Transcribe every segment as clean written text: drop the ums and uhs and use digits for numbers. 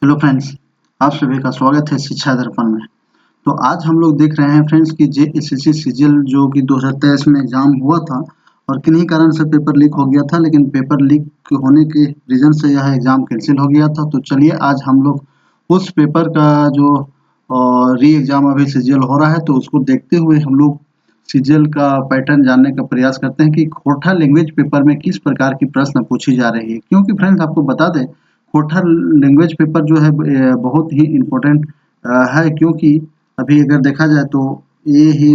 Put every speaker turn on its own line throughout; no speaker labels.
Hello friends, आप सभी का स्वागत है शिक्षा दर्पण में। तो आज हम लोग देख रहे हैं फ्रेंड्स कि जेएसएससी सीजीएल जो कि 2023 में एग्जाम हुआ था और किन्हीं कारण से पेपर लीक हो गया था, लेकिन पेपर लीक होने के रीज़न से यह एग्ज़ाम कैंसिल हो गया था। तो चलिए आज हम लोग उस पेपर का जो री एग्ज़ाम अभी सीजीएल हो रहा है तो उसको देखते हुए हम लोग सीजीएल का पैटर्न जानने का प्रयास करते हैं कि खोरठा लैंग्वेज पेपर में किस प्रकार की प्रश्न पूछी जा रही है। क्योंकि फ्रेंड्स आपको बता दें, खोरठा लैंग्वेज पेपर जो है बहुत ही इम्पोर्टेंट है, क्योंकि अभी अगर देखा जाए तो ये ही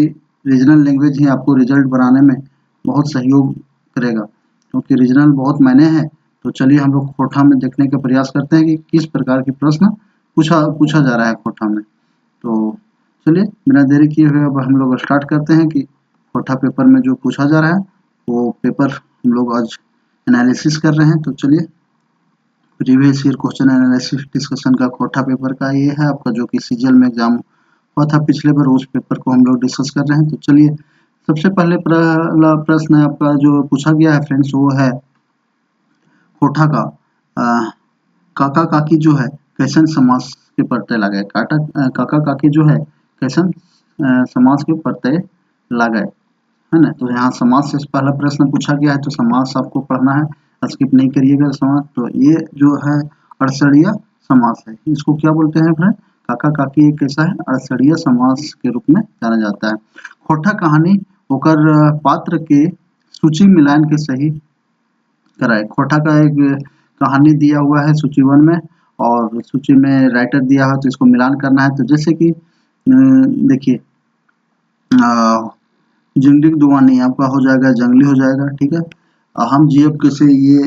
रीजनल लैंग्वेज ही आपको रिजल्ट बनाने में बहुत सहयोग करेगा, क्योंकि रीजनल बहुत मायने हैं। तो चलिए हम लोग खोरठा में देखने का प्रयास करते हैं कि किस प्रकार की प्रश्न पूछा जा रहा है खोरठा में। तो चलिए बिना देरी किए हुए अब हम लोग स्टार्ट करते हैं कि खोरठा पेपर में जो पूछा जा रहा है वो पेपर हम लोग आज एनालिसिस कर रहे हैं। तो चलिए previous year question analysis discussion का खोरठा पेपर का ये है आपका, जो कि सीजीएल में एग्जाम हुआ था पिछले बार, उस पेपर को हम लोग डिस्कस कर रहे हैं। तो चलिए सबसे पहले पहला प्रश्न आपका जो पूछा गया है फ्रेंड्स वो है खोरठा का काका काकी जो है कैसन समास के प्रत्यय लगाए। काका काकी जो है कैसन समास के प्रत्यय लगाए, है ना। तो यहाँ समास से पहला प्रश्न पूछा गया है, तो समास आपको पढ़ना है, स्किप नहीं करिएगा समास। तो ये जो है अड़सड़िया समास है। इसको क्या बोलते हैं फ्रेंड? काका काकी एक कैसा है? अड़सड़िया समास के रूप में जाना जाता है। खोरठा कहानी होकर पात्र के सूची मिलान के सही कराए। खोरठा का एक कहानी दिया हुआ है सूची 1 में और सूची में राइटर दिया है, तो इसको मिलान करना है। तो जैसे कि देखिए जिंगडिक दुआनी आपका हो जाएगा जंगली हो जाएगा, ठीक है। हम जीएफ के से ये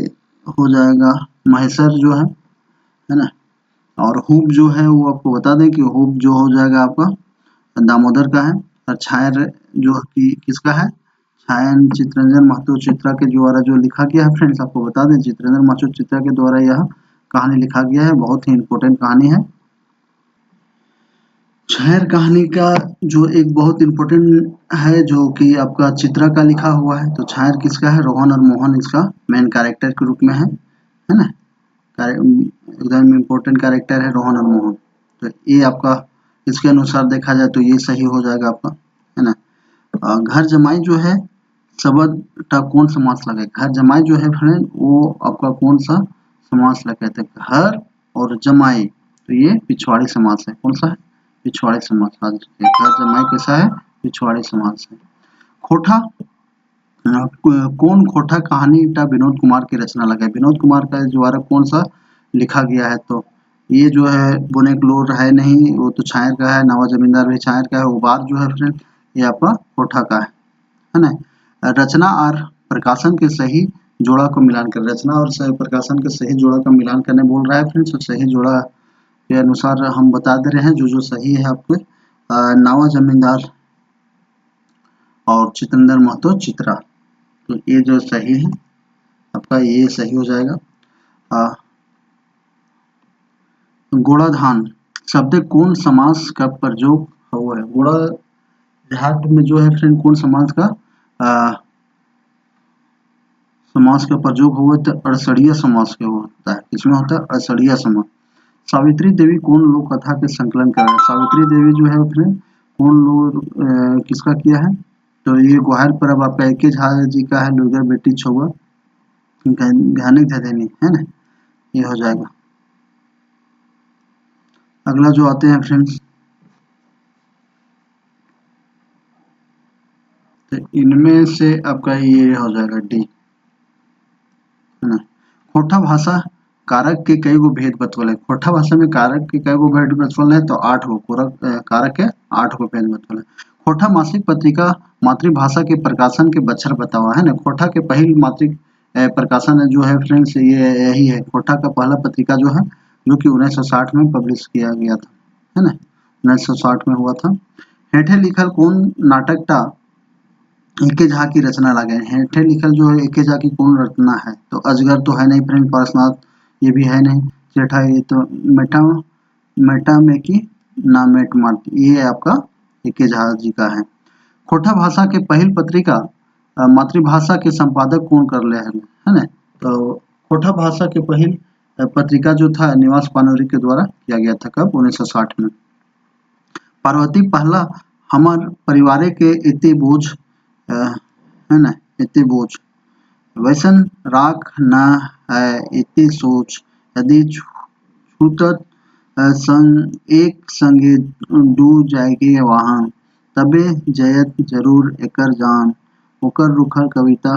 हो जाएगा महेसर जो है ना। और हुब जो है वो आपको बता दें कि हुब जो हो जाएगा आपका दामोदर का है। और छायर जो कि किसका है? छायन चित्रंजन महतो चित्रा के द्वारा जो लिखा गया है फ्रेंड्स, आपको बता दें चित्रंजन महतो चित्रा के द्वारा यह कहानी लिखा गया है। बहुत ही इंपॉर्टेंट कहानी है। छायर कहानी का जो एक बहुत इम्पोर्टेंट है जो कि आपका चित्रा का लिखा हुआ है। तो छायर किसका है? रोहन और मोहन इसका मेन कैरेक्टर के रूप में है ना। एकदम इम्पोर्टेंट कैरेक्टर है रोहन और मोहन। तो ये आपका इसके अनुसार देखा जाए तो ये सही हो जाएगा आपका, है ना। घर जमाई जो है शब्द का कौन समास लगे? घर जमाई जो है फ्रेंड वो आपका कौन सा समास लगे? तो घर और जमाई, तो ये पिछवाड़ी समास है। कौन सा है? पिछवाड़ी समास। घर जमाई कैसा है? पिछवाड़ी समास है। खोठा कौन खोठा कहानी का विनोद कुमार की रचना लगा? विनोद कुमार का द्वारा कौन सा लिखा गया है? तो ये जो है बोनेकलोर है नहीं, वो तो छायर का है। नवा जमींदार भी छायर का है। उबार जो है फ्रेंड ये आपका खोठा का है ना। रचना और प्रकाशन के सही जोड़ा को मिलान कर। रचना और प्रकाशन के सही जोड़ा का मिलान करने बोल रहा है फ्रेंड्स। तो सही जोड़ा के अनुसार हम बता दे रहे हैं जो सही है आपके। नवा जमींदार और चित्रंजन महतो चित्रा, तो ये जो सही है आपका ये सही हो जाएगा। गोड़ाधान शब्द कौन समास का प्रयोग हुआ है? गोड़ा घाट में जो है फ्रेंड कौन समास का समास का प्रयोग हुआ? तो अड़सड़िया समास के होता है। किसमें होता है? अड़सड़िया समास। सावित्री देवी कौन लोक कथा के संकलन कर रहा है? सावित्री देवी जो है फ्रेंड कौन लोग किसका किया है? तो ये ग्वाहर परब आपका एके झा जी का है। लुगर बेटी छुआ घानिक धदेनी, है ना, ये हो जाएगा। अगला जो आते हैं फ्रेंड्स, तो इनमें से आपका ये हो जाएगा डी, है ना। खोठा भाषा कारक के कई गो भेद बतवल है। खोठा भाषा में कारक के कई गो भेद बतवल है? तो 8 गो कारक के 8 गो भेद बतवल है। खोठा मासिक पत्रिका मातृभाषा के प्रकाशन के बछर बतावा, है ना। खोठा के पहली मासिक प्रकाशन जो है फ्रेंड्स ये यही है। खोठा का पहला पत्रिका जो है जो कि 1960 में पब्लिश किया गया था, है ना। 1960 में हुआ था। हेठे लिखल कौन नाटक टा एके झा की रचना लगे? हेठे लिखल जो है एके झा की कौन रचना है? तो अजगर तो है नहीं फ्रेंड, पार्श्वनाथ ये भी है नहीं, जेठा ये तो मेटा मेटा में की ना मेट मार, ये आपका एके झा जी का है। खोठा भाषा के पहल पत्रिका मातृभाषा के संपादक कौन कर ले है ना। तो खोठा भाषा के पहल पत्रिका जो था निवास पानोरी के द्वारा किया गया था। कब? 1960 में। पार्वती पहला हमार परिवारे के इति बोझ है ना, इति बोझ वैसन राख न है इति सोच, यदि छूटत संग एक संगे डू जाएगे वहाँ, तबे जयत जरूर एकर जान। ओकर रुखर कविता,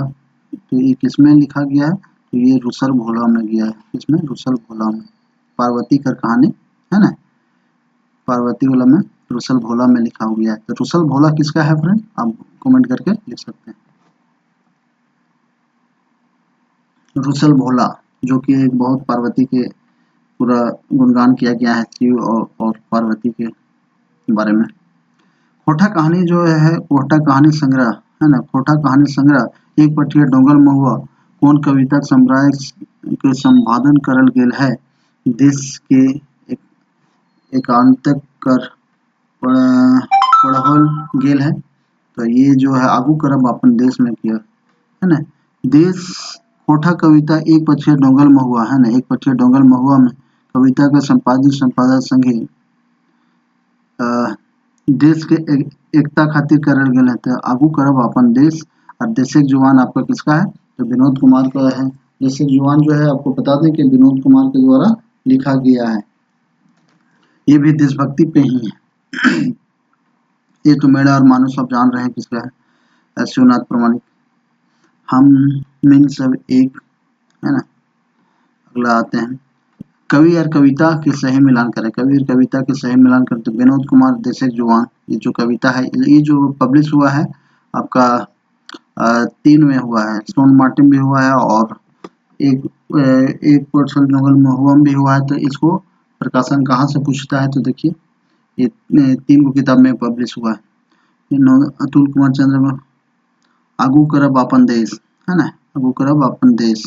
तो ये किसमें लिखा गया है? तो ये रुसल भोला में गया है। किसमें? रुसल भोला में। पार्वती कर कहानी है ना, पार्वती वाला में रुसल भोला में लिखा हो गया है। तो रुसल भोला किसका है फ्रेंड? आप कमेंट करके लिख सकते हैं। रुसल भोला जो कि एक बहुत पार्वती के पूरा गुणगान किया गया है शिव और पार्वती के बारे में। खोटा कहानी जो है, खोटा कहानी संग्रह है ना, खोटा कहानी संग्रह एक पटिया डोंगल महुआ कौन कविता संग्रह के संपादन करल गेल है। देश के एकांतक कर पढ़ल गेल है। तो ये जो है आगू करब अपन देश में किया है ना। देश कोठा कविता एक पछिया डोंगल महुआ है ना, एक पछिया डोंगल महुआ में कविता का संपादक संगे देश के एकता खातिर करल गेल है। तो आगू करब अपन देश और देशक जुबान आपका किसका है? तो विनोद कुमार का है। देशक जुबान जो है आपको बता दें कि विनोद कुमार के द्वारा लिखा गया है। ये भी देशभक्ति पे ही है। ये तो मेरा और मानो सब जान रहे हैं किसका है? शिवनाथ प्रमाणिक। हम मिन सब एक है ना। अगला आते हैं, कवि और कविता के सही मिलान करें। कवि और कविता के सही मिलान करें तो विनोद कुमार देशक जुबान, ये जो कविता है ये जो पब्लिश हुआ है आपका 3 में हुआ है, स्टोन मार्टिन भी हुआ है और एक पर्सन डोंगल महुआ भी हुआ है। तो इसको प्रकाशन कहाँ से पूछता है? तो देखिए ये 3 किताब में पब्लिश हुआ है। अतुल कुमार चंद्र आगू करब अपन देश है ना, आगू करब अपन देश।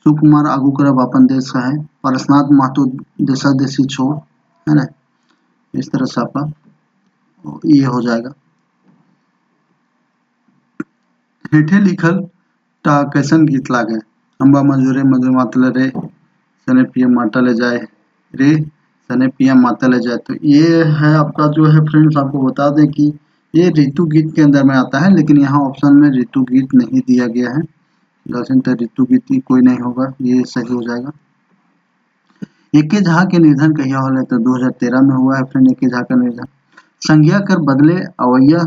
सुकुमार आगू करब अपन देश का है। पारसनाथ महतो देशा देशी छोड़ है ना, इस तरह से आपका ये हो जाएगा। हेठे लिखल ता कैसन गीत लागे, अम्बा मजूरे मधु मातले रे सने पिया माता ले जाए रे सने पिया माता ले जाए। तो ये है आपका जो है फ्रेंड्स, आपको बता दें कि ये ऋतु गीत के अंदर में आता है, लेकिन यहाँ ऑप्शन में ऋतु गीत नहीं दिया गया है। तो ऋतु गीत कोई नहीं होगा, ये सही हो जाएगा। एके झा के निधन कहिया होले? तो 2013 में हुआ है फ्रेंड एके झा का निधन। संज्ञा कर बदले अवैया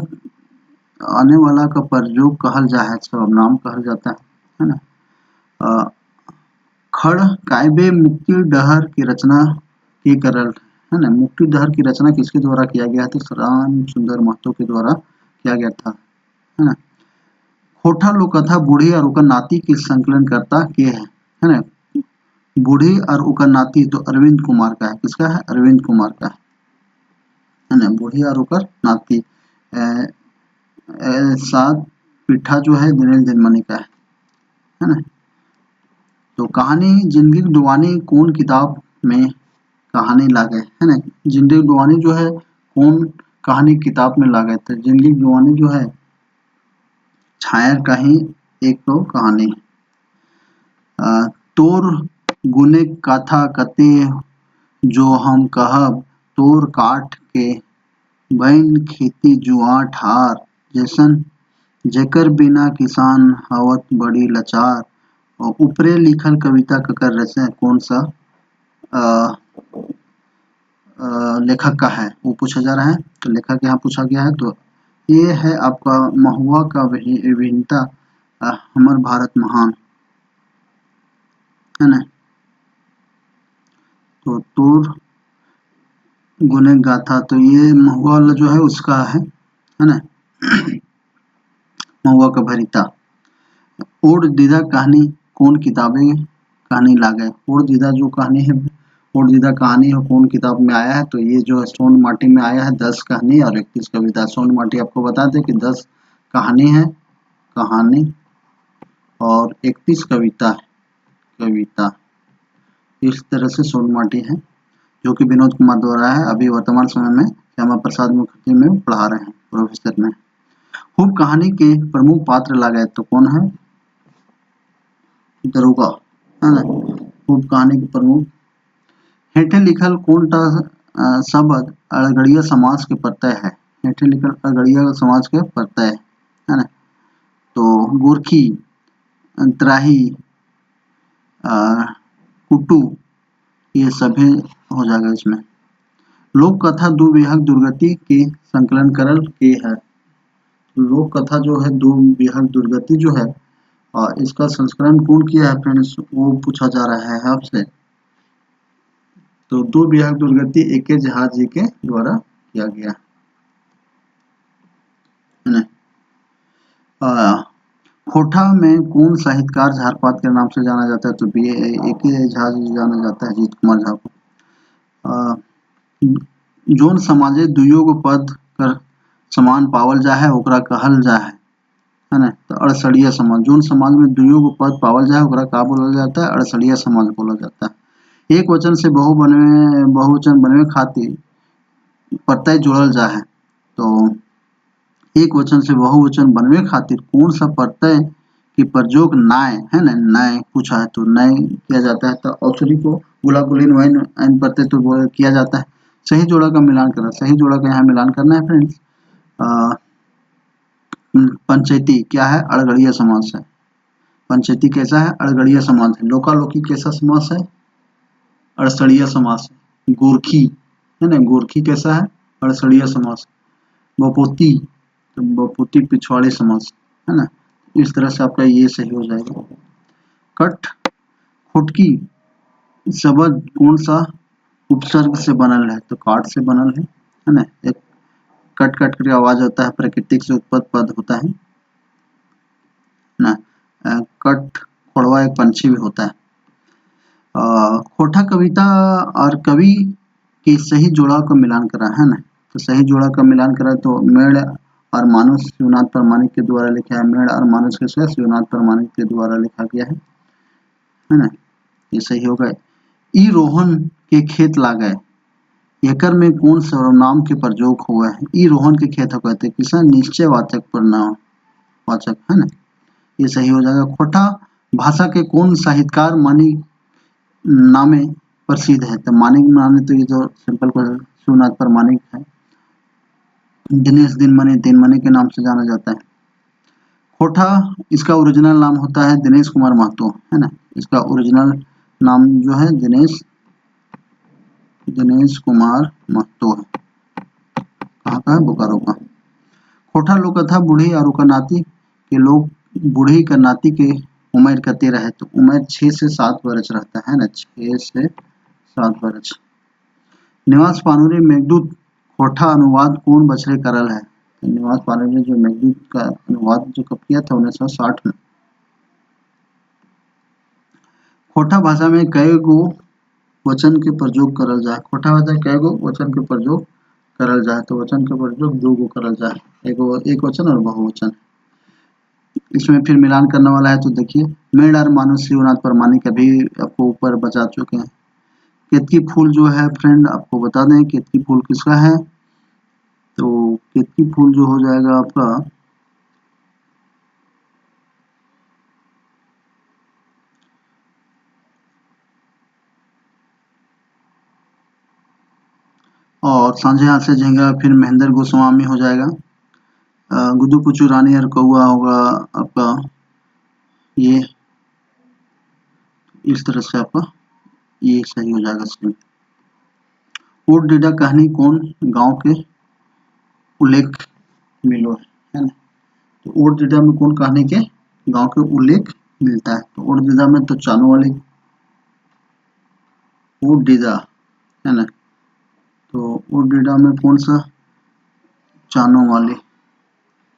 आने वाला का प्रयोग कहल जा है, सर्वनाम कहल जाता है ना। खड़ कायबे मुक्ति डहर की रचना की करल है ना। मुक्ति डहर की रचना किसके द्वारा किया गया है? तो राम सुंदर महतो के द्वारा किया गया था है ना। खोटा लोककथा बूढ़ी और उकर नाती की संकलन करता के है ना। बूढ़ी और उकर नाती तो अरविंद कुमार का है। किसका है? अरविंद कुमार का है ना। बूढ़ी और उकर नाती सात पिट्ठा जो है दिनेश दिनमणि का है ना। तो कहानी जिंदगी डुबानी कौन किताब में कहानी लागे है ना। जिंदगी डुबानी जो है कौन कहानी किताब में लागे? तो जिंदगी डुबानी जो है छाया का ही एक तो कहानी। तोर गुने कथा कते जो हम कहब, तोर काट के बैन खेती जुआ ठार, जैसन जेकर बिना किसान हवत बड़ी लाचार। और ऊपरे लिखल कविता ककर रचे कौन सा लेखक का है वो पूछा जा रहा है। तो लेखक यहाँ पूछा गया है। तो ये है आपका महुआ का विभिन्नता हमर भारत महान है ना। तो तोर गुने गाथा, तो ये महुआ वाला जो है उसका है ना। महुआ का भरिता। ओड दीदा कहानी कौन किताबें कहानी लागे? ओड दीदा जो कहानी है, ओड दीदा कहानी है कौन किताब में आया है? तो ये जो स्टोन मार्टी में आया है 10 कहानी और 31 कविता। स्टोन मार्टी आपको बता दें कि 10 कहानी है, कहानी और 31 कविता है, कविता। इस तरह से स्टोन मार्टी है जो कि विनोद कुमार द्वारा है। अभी वर्तमान समय में श्यामा प्रसाद मुखर्जी में पढ़ा रहे हैं, प्रोफेसर में। खूब कहानी के प्रमुख पात्र लागे तो कौन है? दरोगा, है ना। खूब कहानी के प्रमुख। हेठे लिखल कोनटा शब्द अड़गड़िया समाज के प्रत्यय है। हेठे लिखल अड़गड़िया समाज के प्रत्यय है ना। तो गोरखी, त्राही, कुटू, ये सभी हो जाएगा इसमें। लोक कथा दो विहग दुर्गति के संकलन करल के है। लोक कथा जो है दो विहग दुर्गति जो है इसका संस्करण कौन किया है फ्रेंड्स, वो पूछा जा रहा है आपसे। तो दो विहग दुर्गति एक जहाज जी के द्वारा किया गया है ना। खोटा में कौन साहित्यकार झारपात के नाम से जाना जाता है, तो बी एक झा जाना जाता है, अजीत कुमार झा को। जोन समाजे दुइयो गो पद कर समान पावल जा है ओकरा कहल जा है ना। तो अड़सड़िया समाज, जोन समाज में दुइयो गो पद पावल जाए ओकरा का बोला जाता है, अड़सड़िया समाज बोला जाता है। एक वचन से बहुवचन बनवे खातिर प्रत्यय जोड़ल जा है। तो एक वचन से बहुवचन बनवे खातिर कौन सा प्रत्यय की प्रयोग नाय है ना, नय पूछा है तो नय किया जाता है। तो औसरी को गुला गुलिन वैन ऐन प्रत्यय तो किया जाता है। सही जोड़ा का मिलान करना, सही जोड़ा का यहाँ मिलान करना है फ्रेंड्स। पंचायती क्या है, अड़गड़िया समास है। पंचायती कैसा है, अड़गड़िया समास है। लोकालोकी कैसा समास है, अड़सड़िया समास है। गोरखी है ना, गोरखी कैसा है, अड़सड़िया समास। बपोती, तो बपोती पिछवाड़े समास है ना। इस तरह से आपका ये सही हो जाएगा। कट खुटकी शब्द कौन सा उपसर्ग से बनल है, तो काट से बनल है ना। एक कट कट करके आवाज होता है, प्राकृतिक से उत्पन्न पद होता है ना। कट खोड़वा एक पंछी भी होता है। खोटा कविता और कवि के सही जोड़ा का मिलान करा है ना। तो सही जोड़ा का मिलान करा तो मेड़ और मानुष शिवनाथ प्रामाणिक के द्वारा लिखा है। मेड़ और मानुष के साथ शिवनाथ प्रामाणिक के द्वारा लिखा गया है ना। ये सही हो गए। ई रोहन के खेत लागए, एकर में कौन सर्वनाम के प्रयोग हुआ है। ई रोहन के खेत हो कहते किसान निश्चय वाचक परिणाम वाचक है ना। ये सही हो जाएगा। खोटा भाषा के कौन साहित्यकार मानिक नामे प्रसिद्ध है, तो मानिक नामे तो ये जो सिंपल क्वेश्चन शिवनाथ प्रामाणिक है। दिनेश दिनमणि के नाम से जाना जाता है। खोटा इसका ओरिजिनल नाम होता है दिनेश कुमार महतो है ना। इसका ओरिजिनल नाम जो है दिनेश कुमार महतो है। कहाँ का है, बोकारो का। खोटा लोक कथा बूढ़ी और ओकर नाती के लोग बूढ़ी का नाती के उम्र कते रहे, तो उम्र 6 से 7 वर्ष रहता है ना, 6 से 7 वर्ष। निवास पानुरी मेघदूत खोटा अनुवाद कौन बछरे करल है, तो निवास पानुरी ने जो मेघदूत का अनुवाद जो कब किया था 1960 में। खोटा भाषा में कई गो वचन के प्रयोग करल जाए, खोटा भाषा में कई गो वचन के प्रयोग करल जाए, तो वचन के प्रयोग दो गो करल जाए, एक वचन और बहुवचन। इसमें फिर मिलान करने वाला है, तो देखिए मेड़ और मानुष शिवनाथ प्रामाणिक अभी आपको ऊपर बचा चुके हैं। केतकी फूल जो है फ्रेंड आपको बता दें केतकी फूल किसका है, तो केतकी फूल जो हो जाएगा आपका और सांझे हाथ से झींगा फिर महेंद्र गोस्वामी हो जाएगा। गुड्डू पुचू रानी और कौआ होगा आपका ये, इस तरह से आपका ये सही हो जाएगा। इसमें ओट डीडा कहानी कौन गांव के उल्लेख मिलो है ना। तो ओट डीडा में कौन कहानी के गांव के उल्लेख मिलता है, तो ओट डीडा में तो चानो वाली ओट डीडा है ना। तो ओट डीडा में कौन सा चानो वाली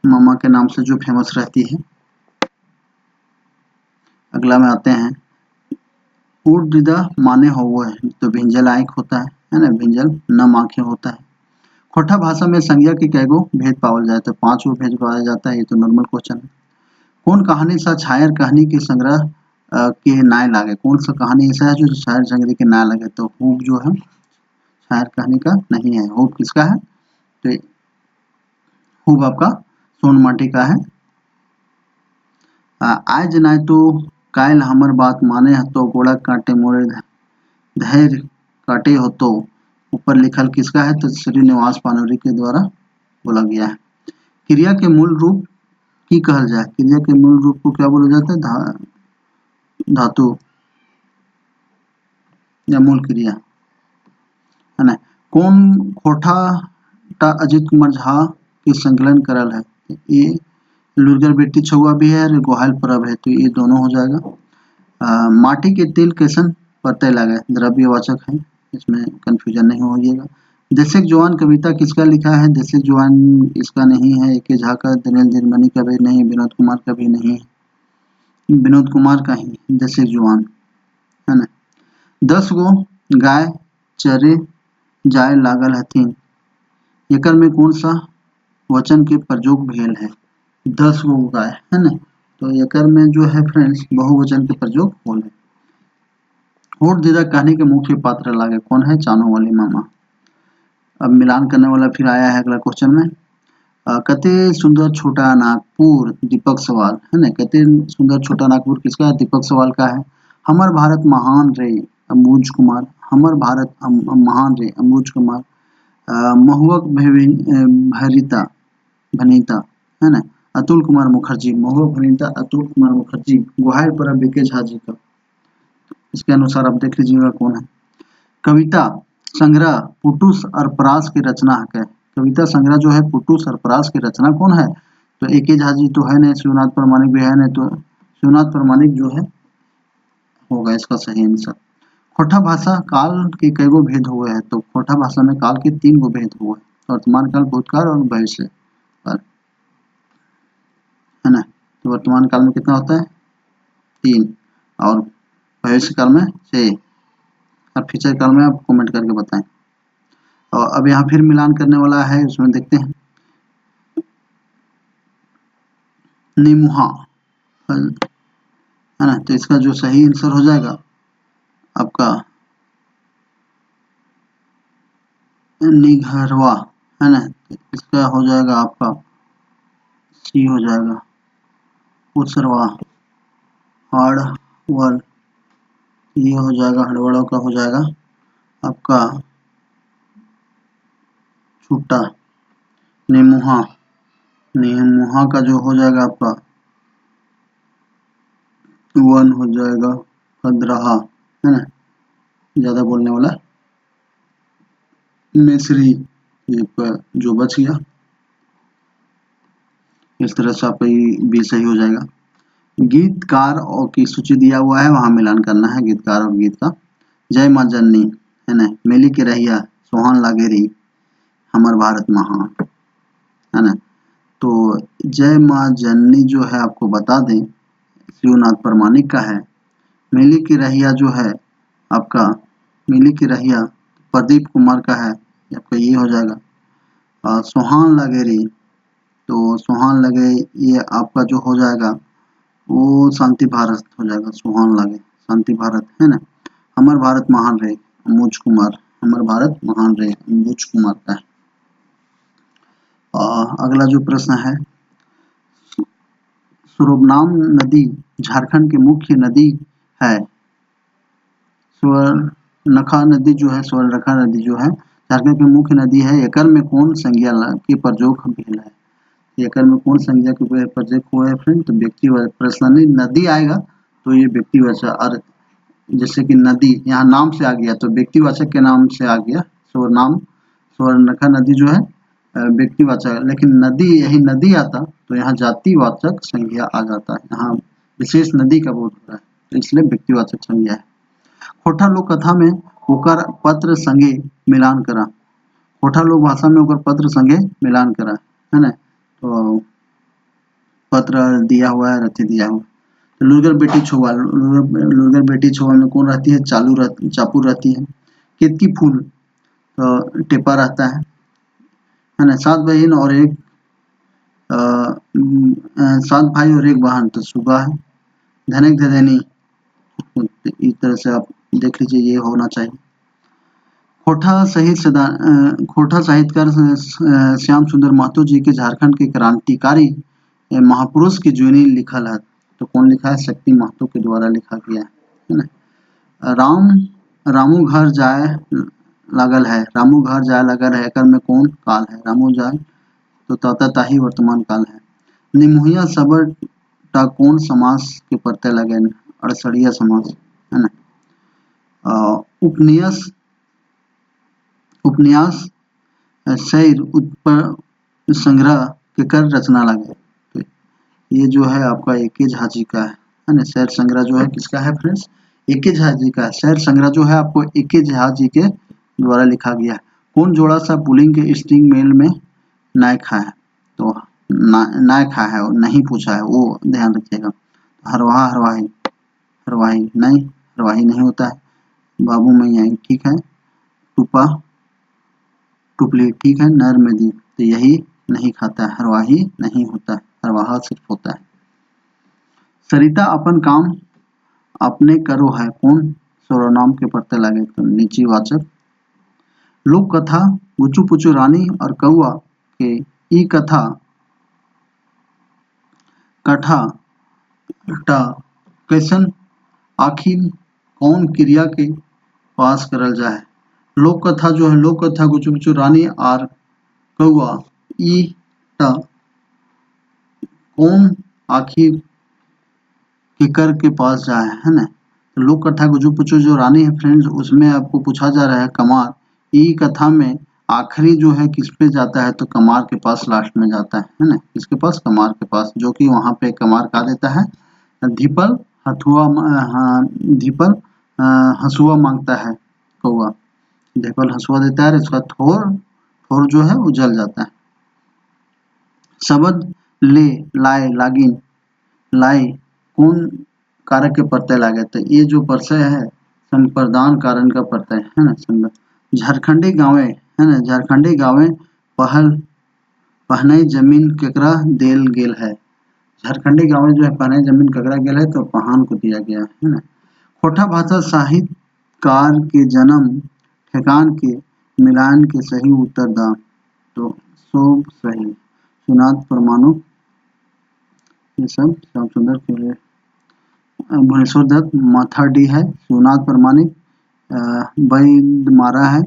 मामा के नाम से जो फेमस रहती है। अगला में आते हैं ओट डीडा माने हुआ है, तो भिंजल आंख होता है ना, भिंजल नम आंखें होता है। खोटा भाषा में संज्ञा के कैगो भेद पावल जाए, तो 5 गो भेद पाया जाता है, ये तो नॉर्मल क्वेश्चन है। कौन कहानी सा छायर कहानी के संग्रह के नाय लागे, कौन सा कहानी ऐसा है जो शायर संग्रह के नाय लगे, तो हुब जो है शायर कहानी का नहीं है। हुब किसका है, तो हुब आपका सोन माटी का है। आज नाय तो कायल हमर बात माने तो गोड़ा काटे मोरे धैर्य काटे हो तो। ऊपर लिखल किसका है? तो श्रीनिवास पानोरी के द्वारा बोला गया है। क्रिया के मूल रूप की कहल जाए? क्रिया के मूल रूप को क्या बोला जाता है? धातु या मूल क्रिया, है ना। कौन खोटा टा अजित कुमार झा के संकलन करल है? ये लुर्गर बेटी छुआ भी है और गोहाल परब है, तो ये दोनों हो जाएगा। माटी के तेल कैसन परतय लागे? द्रव्यवाचक है, इसमें कंफ्यूजन नहीं होइएगा। देशक जवान कविता किसका लिखा है? देशक जवान इसका नहीं है, ए के झा का, दिनेश दिनमणि का भी नहीं, विनोद कुमार का भी नहीं, विनोद कुमार का ही देशक जवान, है ना। 10 गो गाय चरे जाए लागल हथिन, एकर में कौन सा वचन के प्रयोग भेल है? 10 गो गाय, है ना, तो एकर में जो है फ्रेंड्स बहुवचन के प्रयोग होल है। होठ दीदा कहानी के मुख्य पात्र लागे? कौन है? चानो वाली मामा। अब मिलान करने वाला फिर आया है अगला क्वेश्चन में। कते सुंदर छोटा नागपुर, दीपक सवाल, है ना। कते सुंदर छोटा नागपुर किसका है? दीपक सवाल का है। हमर भारत महान रे, अंबुज कुमार। हमर भारत महान रे, अंबुज कुमार। महुअक भरिता भनीता, है ना, अतुल कुमार मुखर्जी। महुअक भनीता अतुल कुमार मुखर्जी। गोहाल परब बीके झा जी का। इसके अनुसार आप देख लीजिएगा कौन है। कविता संग्रह पुटुस और परास की रचना है? कविता संग्रह जो है पुटुस और परास की रचना कौन है? तो ए.के. झा जी तो है नहीं, शिवनाथ प्रामाणिक भी है नहीं, तो शिवनाथ प्रामाणिक जो है होगा इसका सही आंसर। खोटा भाषा काल के कई गो भेद हुए हैं? तो खोटा भाषा में काल के 3 गो भेद हुए हैं, वर्तमान काल, भूतकाल और भविष्य काल, है ना। तो वर्तमान काल में कितना होता है? 3, और भविष्य काल में 6। अब फ्यूचर काल में आप कमेंट करके बताएं। और अब यहाँ फिर मिलान करने वाला है, उसमें देखते हैं। निमुहा, है ना, तो इसका जो सही आंसर हो जाएगा आपका निघरवा, है ना, तो इसका हो जाएगा आपका सी हो जाएगा। उत्सरवा, हाड़वल, ये हो जाएगा, हड़वड़ों का हो जाएगा आपका छुट्टा। निमुहा, निमुहा का जो हो जाएगा आपका वन हो जाएगा खद्रहा, है ना, ज्यादा बोलने वाला मिस्री, ये जो बच गया। इस तरह से आपका बी सही हो जाएगा। गीतकार और की सूची दिया हुआ है, वहां मिलान करना है गीतकार और गीत का। जय माँ जननी, है ना, मेली के रहिया, सोहान लागेरी, हमर भारत महान, है ना। तो जय माँ जननी जो है आपको बता दें शिवनाथ प्रामाणिक का है। मेली की रहिया जो है आपका, मेली की रहिया प्रदीप कुमार का है, आपका ये हो जाएगा। सोहान लगेरी, तो सोहान लगे ये आपका जो हो जाएगा वो शांति भारत हो जाएगा। सोहान लगे शांति भारत, है ना। हमर भारत महान रहे, अंबुज कुमार, हमर भारत महान रहे, अंबुज कुमार का है। अगला जो प्रश्न है, सुरबनाम नदी झारखंड की मुख्य नदी है। स्वर्णरेखा नदी जो है, स्वर्णरेखा नदी जो है झारखंड की मुख्य नदी है। एकर में कौन संज्ञा के प्रयोग भेल है? एकर में कौन संज्ञा के प्रयोग हुआ है फ्रेंड? तो व्यक्तिवाचक, पर्सनली नदी आएगा तो ये व्यक्तिवाचक, और जैसे कि नदी यहाँ नाम से आ गया तो व्यक्तिवाचक के नाम से आ गया। स्वर्णाम, स्वर्णरेखा नदी जो है व्यक्तिवाचक, लेकिन नदी यही नदी आता तो यहाँ जातिवाचक संज्ञा आ जाता है। यहाँ विशेष नदी का बोध हो रहा है, तो इसलिए व्यक्तिवाचक संज्ञा है। खोटा लोक कथा में ओकर पत्र संगे मिलान करा। खोटा लोक भाषा में ओकर पत्र संगे मिलान करा, है ना। तो पत्र दिया हुआ है, रति दिया हुआ। तो लुर्गर बेटी छुआ, लुर्गर बेटी छुआ में कौन रहती है? चापू रहती है। केतकी फूल तो टेपा रहता है ना। 7 बहन और 1 7 भाई और 1 बहन तो सुगा है। धनिक धनी, इस तरह से आप देख लीजिए, ये होना चाहिए। खोटा साहित्यकार श्याम सुंदर महतो जी के झारखंड के क्रांतिकारी महापुरुष की जीवनी लिखल है। तो कौन लिखा है? शक्ति महतो के द्वारा लिखा गया है ना। राम रामू घर जाए लागल है, रामू घर जाए लागल है, एकर में कौन काल है? रामू जाए तो ताता ताही वर्तमान काल है। निमुहिया सबर टा कौन समास के प्रत्यय लगे? अड़सरिया समास है ना। उपन्यास उपन्यास शैर उत्पर संग्रह केकर रचना लगे? तो ये जो है आपका एके झा जी का है ना। शैर संग्रह जो है किसका है फ्रेंड्स? एके झा जी का। शैर संग्रह जो है आपको एके झा जी के द्वारा लिखा गया है। कौन जोड़ा सा पुलिंग के स्ट्रिंग मेल में नायक है? तो नायक है, नहीं पूछा है, वो ध्यान रखिएगा। हरवाहा हरवाही, हरवाही नहीं, हरवाही नहीं होता है। बाबू मैया ठीक है। टुपा टुपली ठीक है। नर में दी तो यही नहीं खाता है, हरवाही नहीं होता है, हरवाहा सिर्फ होता है। सरिता अपन काम अपने करो है, कौन सर्वनाम के प्रत्यय लगे? तो नीची वाचक। लोक कथा गुचू पुचू रानी और कौआ के ई कथा कथा टा कैसन आखिर कौन क्रिया के पास करल जाए? लोक कथा जो है, लोक कथा गुचू पुचू रानी और कौआ ई टा कौन आखिर केकर के पास जाए है ना। तो लोक कथा गुजू पुचू जो रानी है फ्रेंड्स, उसमें आपको पूछा जा रहा है कमार। ई कथा में आखिरी जो है किस पे जाता है? तो कमार के पास लास्ट में जाता है ना। किसके पास? कमार के पास, जो कि वहां पे कमार कहा देता है धीपल हथुआ धीपल हसुआ मांगता है कौआ। धीपल हसुआ देता है, इसका थोर थोर जो है वो जल जाता है। शब्द ले लाए लागिन लाए कौन कारक के प्रत्यय लागे? तो ये जो प्रत्यय है संप्रदान कारण का प्रत्यय है ना। झारखंडी गांवे है ना, झारखंडी गांवे पहल पहनई जमीन केकरा देल गेल है? झारखंडी गांवे जो है पहनई जमीन केकरा गेल है? तो पहान को दिया गया है ना। खोटा भाषा साहित्यकार के जन्म ठेकान के मिलान के सही उत्तर दान। तो सब सही। सुनाद परमाणु ये सब श्याम सुंदर के लिए। भुवनेश्वर दत्त माथाडी है, शिवनाथ प्रमाणिक वैद मारा है,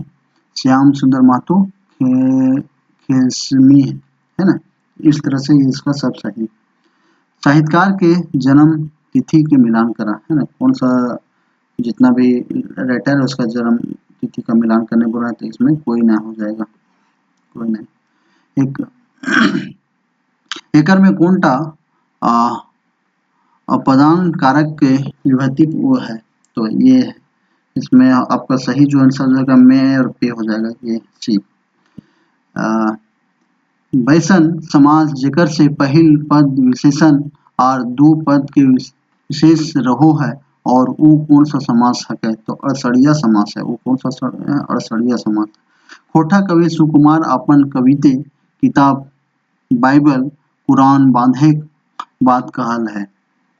श्याम सुंदर महतो खेसमी है ना। इस तरह से इसका सब सही। साहित्यकार के जन्म तिथि के मिलान करा है ना। कौन सा जितना भी राइटर है उसका जन्म तिथि का मिलान करने बोला है, तो इसमें कोई ना हो जाएगा, कोई नहीं। एक एकर में कौनटा अपदान कारक के विभक्ति वो है? तो ये है। इसमें आपका सही जो आंसर हो जाएगा में और पे हो जाएगा, ये सी। वैसन समास जेकर से पहिल पद विशेषण और दो पद के विशेष रहो है और वो कौन सा समास है? तो अड़सड़िया समास है। वो कौन सा अड़सड़िया समास? खोटा कवि सुकुमार अपन कविते किताब बाइबल कुरान बांधे बात कहल है।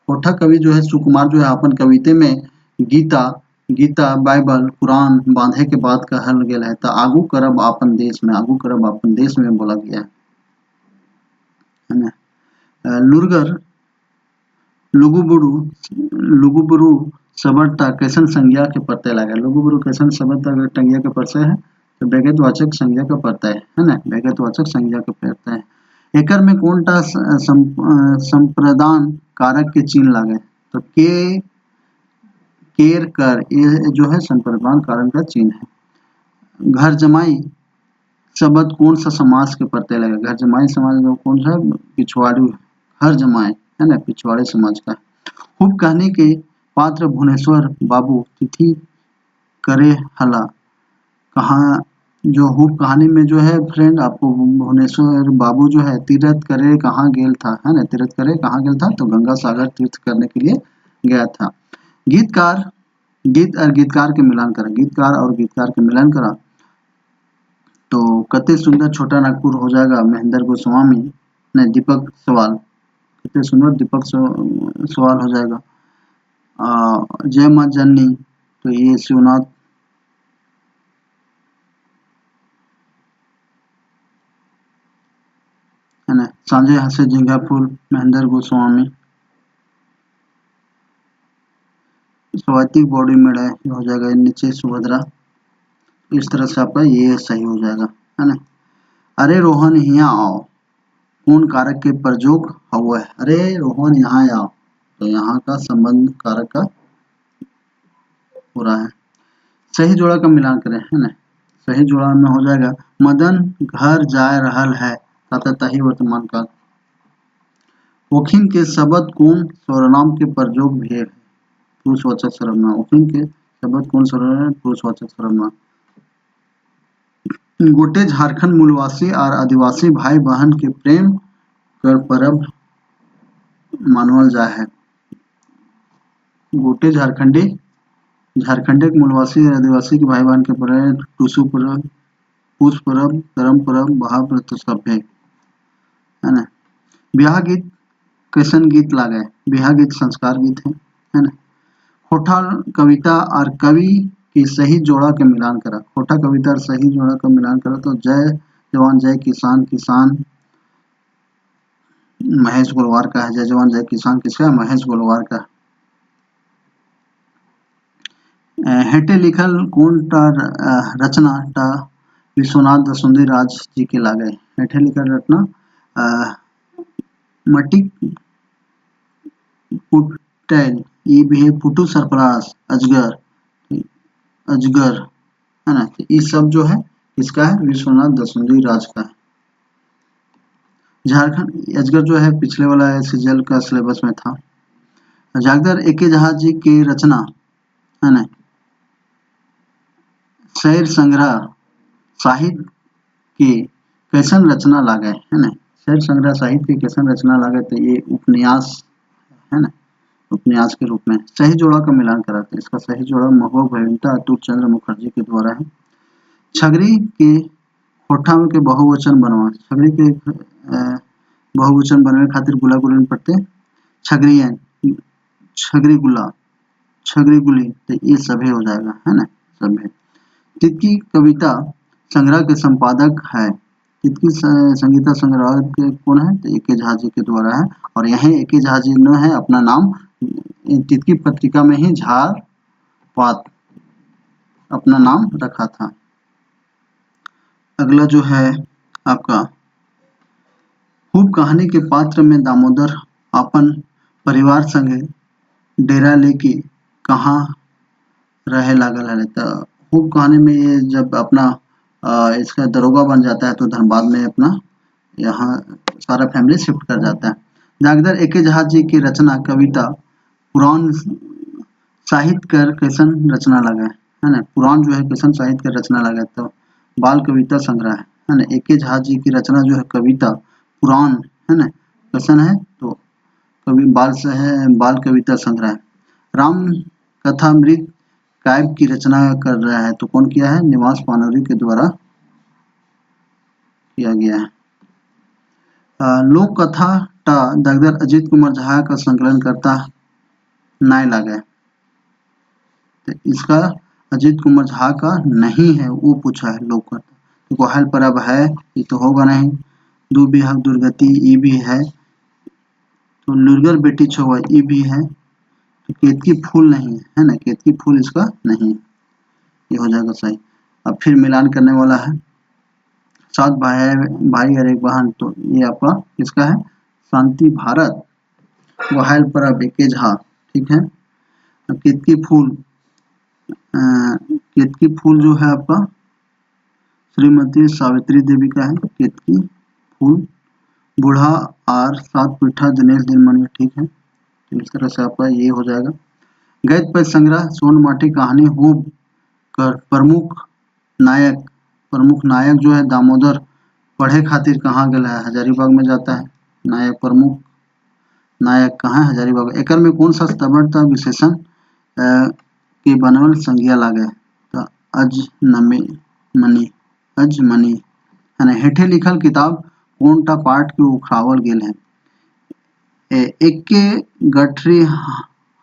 खोटा कवि जो है सुकुमार जो है अपन कविते में गीता बाइबल कुरान बांधे के बात कहल गेल है। तो आगू करब अपन देश में, आगू करब अपन देश में बोला गया है ना। लुरगर लुगुबुरु सबरता कैसन संज्ञा के प्रत्यय लगे? लुगुबुरु कैसन सबरता संज्ञा के प्रत्यय है? तो व्यक्तिवाचक संज्ञा का प्रत्यय है ना, व्यक्तिवाचक संज्ञा का प्रत्यय है। एकर में कौनटा संप्रदान कारक के चिन्ह लागे? तो के केर कर ये जो है संप्रदान कारक का चिन्ह है। घर जमाई शब्द कौन सा समास के प्रत्यय लगे? घर जमाई समाज में कौन सा? पिछवाड़ी। घर जमाए है ना, पिछवाड़े समाज का। खूब कहने के पात्र भुवनेश्वर बाबू तिथि करे हला कहाँ? जो हुब कहानी में जो है फ्रेंड आपको भुवनेश्वर बाबू जो है तीर्थ करे कहाँ गेल था है ना। तीर्थ करे कहाँ गेल था? तो गंगा सागर तीर्थ करने के लिए गया था। गीतकार गीत और गीतकार के मिलान करा, गीतकार और गीतकार के मिलान करा तो कते सुंदर छोटा नागपुर हो जाएगा महेंद्र गोस्वामी ने दीपक सवाल। कितने सुंदर दीपक सवाल हो जाएगा। जय माँ जननी तो ये शिवनाथ है ना। सांझे हंसे झिंगा फूल महेंद्र गोस्वामी। स्वातिक बॉडी में है, ये हो जाएगा नीचे सुभद्रा। इस तरह से आपका ये सही हो जाएगा, है ना। अरे रोहन यहाँ आओ कौन कारक के प्रयोग हुआ है। अरे रोहन यहाँ आओ, तो यहाँ का संबंध कारक का हो रहा है। सही जोड़ा का मिलान करें, है ना। सही जोड़ा में हो जाएगा मदन घर जा रहल है, तही वर्तमान काल। ओखिन के शब्द कौन सर्वनाम के प्रयोग भी है, पुरुषवाचक सर्वनाम। ओखिन के शब्द कौन सर्वनाम, पुरुषवाचक सर्वनाम। गोटे झारखंड मूलवासी और आदिवासी भाई बहन के प्रेम कर पर्व मानवल जा है। गोटे झारखंडे के मूलवासी और आदिवासी के भाई बहन के प्रेम, टूसू पर्व, पूस पर्व, करम पर्व, बहा पर्व सब है ना। ब्याह गीत कैसन गीत लागे, ब्याह गीत संस्कार गीत है ना। होठा कविता और कवि की सही जोड़ा के मिलान करा। होठा कविता और सही जोड़ा का मिलान करा तो जय जवान जय किसान, किसान महेश गोलवार का है। जय जवान जय किसान किसका, महेश गोलवार का। हेटे लिखल कौन टा रचना टा विश्वनाथ दसुंदी राज जी के लागे। हेटे लिखल रचना मटिक पुटैल, ये भी है पुटू सरफराज, अजगर, अजगर, है ना। ये सब जो है इसका है विश्वनाथ दसुंदी राज का है। झारखंड अजगर जो है पिछले वाला सीजीएल का सिलेबस में था। जागदर एके जहाज जी की रचना, है ना। शेर संग्रह साहित्य की कैसन रचना लागे, है ना। शेर संग्रह साहित्य की कैसन रचना लागे, तो ये उपन्यास है ना, उपन्यास के रूप में। सही जोड़ा का मिलान कराते हैं। इसका सही जोड़ा महबूब भविता अतुल चंद्र मुखर्जी के द्वारा है। छगरी के होठा के बहुवचन बनवा। छगरी के बहुवचन बनवे खातिर गुला गुली पड़ते छगरियन, छगरी गुला, छगरी गुली, तो ये सभी हो जाएगा, है ना, सभी। तितकी कविता संग्रह के संपादक है। तितकी संगीता संग्रह के कौन है, तो एके झा जी के द्वारा है। और यही एके झा जी ने है अपना नाम तितकी पत्रिका में ही झार पात अपना नाम रखा था। अगला जो है आपका खूब कहानी के पात्र में दामोदर अपन परिवार संगे डेरा लेके कहाँ रहे लागल है। तो खूब कहानी में ये जब अपना इसका दरोगा बन जाता है तो धनबाद में अपना यहाँ सारा फैमिली शिफ्ट कर जाता है। जागदर एके जहाज जी की रचना कविता पुराण साहित्य कर कैसन रचना लगा है ना। पुराण जो है कैसन साहित्य कर रचना लगा, तो बाल कविता संग्रह है ना। एके झा जी की रचना जो है कविता पुराण, है ना, कैसन है, तो कवि बाल से है बाल कविता संग्रह। राम कथामृत काव्य की रचना कर रहा है, तो कौन किया है, निवास पानोरी के द्वारा किया गया है। लोक कथा टा दागदर अजीत कुमार झा का संकलन करता नाय लगा, तो इसका अजीत कुमार झा का नहीं है, वो पूछा है लोक कथा। तो गोहाल परब है, ये तो होगा नहीं। दो बिहाग दुर्गति ये भी है, तो लुरगर बेटी छुआ ये भी है, तो केतकी फूल नहीं है ना, केतकी फूल इसका नहीं है, ये हो जाएगा सही। अब फिर मिलान करने वाला है। 7 भाई और एक बहन, तो ये आपका किसका है, शांति भारत। गोहाल परब एके झा, ठीक है। केतकी फूल जो है आपका श्रीमती सावित्री देवी का है, केतकी फूल। बूढ़ा और 7 पीठा दिनेश दिनमणि, ठीक है। तो इस तरह से आपका ये हो जाएगा। गैत पर संग्रह सोन माटी कहानी हो कर प्रमुख नायक जो है दामोदर पढ़े खातिर कहाँ गया है, हजारीबाग में जाता है। नायक प्रमुख नायक कहाँ है, हजारीबाग। एकर में कौन सा स्तबरता विशेषण के बनवल संज्ञा लागे, तो अजमनी, है ना। हेठे लिखल किताब कौन टा पाठ के उखावल गेल है। एके गठरी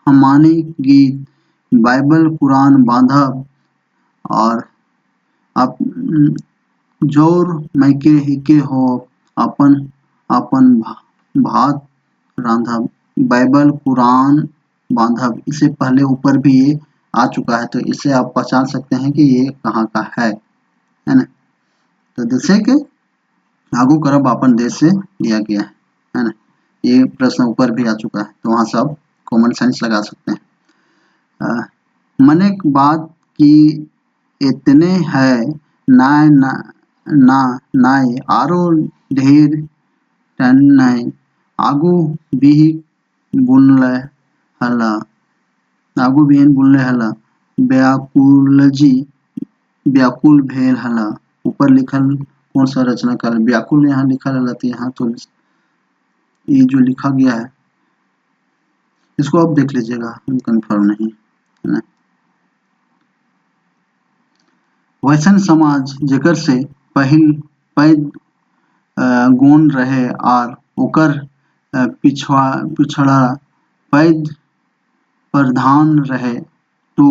हमानी गीत बाइबल कुरान बांधब और आप जोर मैके हिके हो अपन भात रांधब। बाइबल कुरान बांधव, इससे पहले ऊपर भी ये आ चुका है, तो इससे आप पहचान सकते हैं कि ये कहाँ का है ना। तो जैसे कि आगू करब अपन देश से दिया गया है ना। ये प्रश्न ऊपर भी आ चुका है, तो वहां से आप कॉमन सेंस लगा सकते हैं। मने बात की इतने है नाय ना ना नाय आरो ढेर टन नाय आगू भी बुनले हला आगू बिहन बुनले हला व्याकुलजी व्याकुल भेल हला। ऊपर लिखल कौन सा रचना काल व्याकुल यहाँ लिखा हला, तो यहाँ तो ये जो लिखा गया है इसको आप देख लीजिएगा, कंफर्म नहीं है ना। वैसन समाज जेकर से पहिल पैद गुण रहे और ओकर पिछड़ा पैद प्रधान रहे तो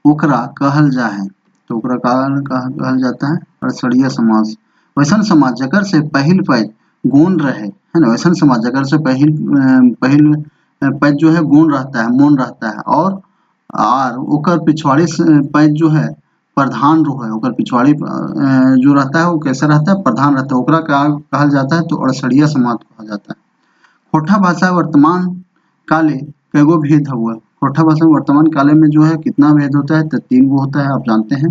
ओकरा कहल जा है, तो ओकरा कहल जाता है अड़सड़िया समाज। वैसन समाज जकर से पहिल पैद गुण रहे है ना, वैसन समाज जकर से पहिल पैद जो है गुण रहता है, मौन रहता है, और ओकर पिछवाड़ी पैद जो है प्रधान रो है, ओकर पिछवाड़ी जो रहता है वो कैसा रहता है, प्रधान रहता है, ओकरा कहल जाता है तो अड़सड़िया समाज कहा जाता है। खोटा भाषा वर्तमान काले कैगो भेद हुआ। खोटा भाषा में वर्तमान काले में जो है कितना भेद होता है, तो 3 गो होता है, आप जानते हैं।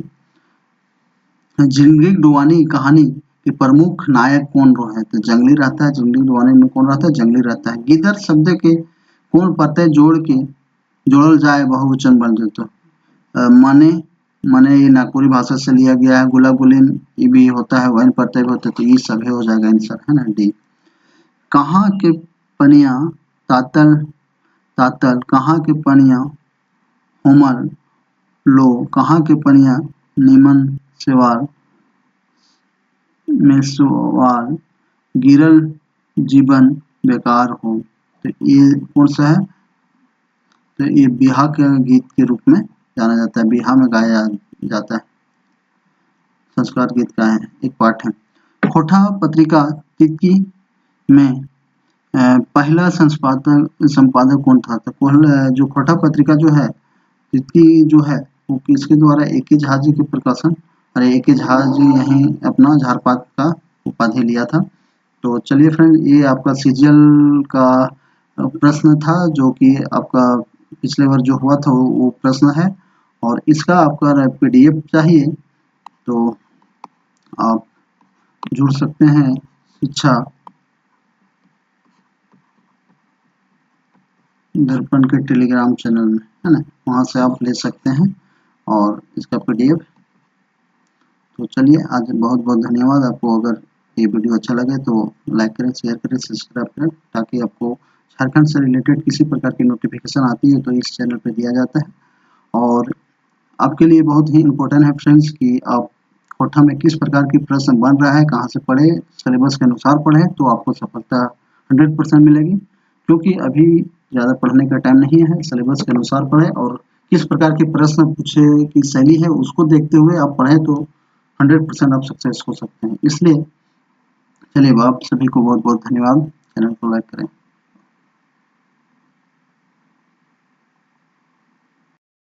जंगली डुवानी कहानी के प्रमुख नायक कौन रो है, तो जंगली रहता है। जंगली डुवानी में कौन रहता है, जंगली रहता है। गिदर शब्द के कौन प्रत्यय जोड़ल जाए बहुवचन बन जाता। माने माने ये नागपुरी भाषा से लिया गया है। गुला गुलिन ये भी होता है, वही प्रत्यय भी होता है, तो ये सभी हो जाएगा आंसर है ना, डी। कहाँ के पनिया तातल तातल कहाँ के पनिया होमल लो कहाँ के पनिया निमन सेवाल में सवाल गिरल जीवन बेकार हो। तो ये कौन सा है, तो ये बिहा के गीत के रूप में जाना जाता है, बिहा में गाया जाता है, संस्कार गीत का है एक पाठ है। खोटा पत्रिका तितकी में पहला संपादक कौन था, तो पहला जो खोटा पत्रिका जो है तितकी जो है वो किसके द्वारा, ए.के. झा जी के प्रकाशन, और ए.के. झा जी यहीं अपना झारपात का उपाधि लिया था। तो चलिए फ्रेंड, ये आपका सीजीएल का प्रश्न था जो कि आपका पिछले बार जो हुआ था वो प्रश्न है, और इसका आपका पीडीएफ चाहिए तो आप जुड़ सकते हैं शिक्षा दर्पण के टेलीग्राम चैनल में है ना, वहाँ से आप ले सकते हैं और इसका पीडीएफ। तो चलिए आज बहुत बहुत धन्यवाद आपको। अगर ये वीडियो अच्छा लगे तो लाइक करें, शेयर करें, सब्सक्राइब करें, ताकि आपको झारखंड से रिलेटेड किसी प्रकार की नोटिफिकेशन आती है तो इस चैनल पे दिया जाता है। और आपके लिए बहुत ही इम्पोर्टेंट है फ्रेंड्स कि आप खोटा में किस प्रकार की प्रश्न बन रहा है, कहाँ से पढ़े, सिलेबस के अनुसार पढ़े तो आपको सफलता 100% मिलेगी। क्योंकि अभी ज़्यादा पढ़ने का टाइम नहीं है, सिलेबस के अनुसार पढ़े और किस प्रकार के प्रश्न पूछे की शैली है उसको देखते हुए आप पढ़े तो 100% आप सक्सेस हो सकते हैं। इसलिए चलिए आप सभी को बहुत बहुत धन्यवाद। चैनल को लाइक करें।